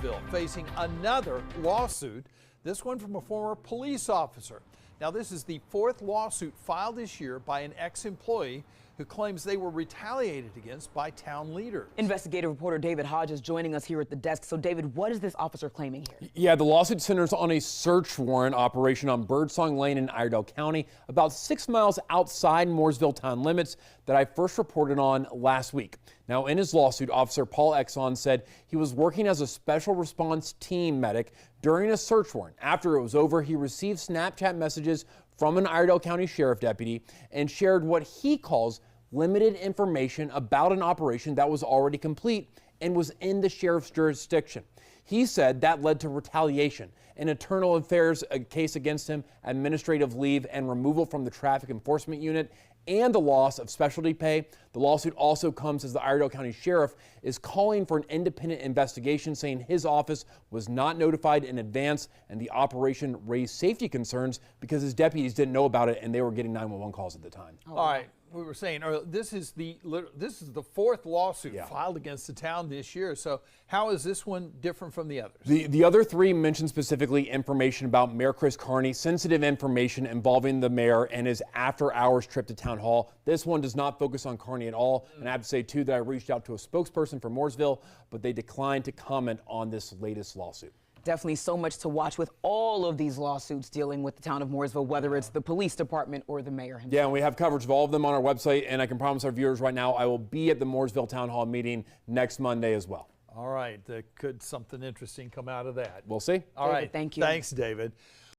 Mooresville facing another lawsuit, this one from a former police officer. Now, this is the fourth lawsuit filed this year by an ex-employee who claims they were retaliated against by town leaders. Investigative reporter David Hodge is joining us here at the desk. So, David, what is this officer claiming here? Yeah, the lawsuit centers on a search warrant operation on Birdsong Lane in Iredell County, about 6 miles outside Mooresville town limits, that I first reported on last week. Now, in his lawsuit, Officer Paul Exxon said he was working as a special response team medic during a search warrant. After it was over, he received Snapchat messages from an Iredell County Sheriff deputy and shared what he calls limited information about an operation that was already complete and was in the sheriff's jurisdiction. He said that led to retaliation, an internal affairs case against him, administrative leave, and removal from the traffic enforcement unit, and the loss of specialty pay. The lawsuit also comes as the Iredell County Sheriff is calling for an independent investigation, saying his office was not notified in advance and the operation raised safety concerns because his deputies didn't know about it and they were getting 911 calls at the time. All right. We were saying this is the fourth lawsuit filed against the town this year. So how is this one different from the others? The other three mention specifically information about Mayor Chris Carney, sensitive information involving the mayor and his after-hours trip to town hall. This one does not focus on Carney at all. And I have to say, too, that I reached out to a spokesperson for Mooresville, but they declined to comment on this latest lawsuit. Definitely so much to watch with all of these lawsuits dealing with the town of Mooresville, whether it's the police department or the mayor himself. Yeah, and we have coverage of all of them on our website, and I can promise our viewers right now I will be at the Mooresville Town Hall meeting next Monday as well. All right, could something interesting come out of that? We'll see. All right, David, thank you. Thanks, David.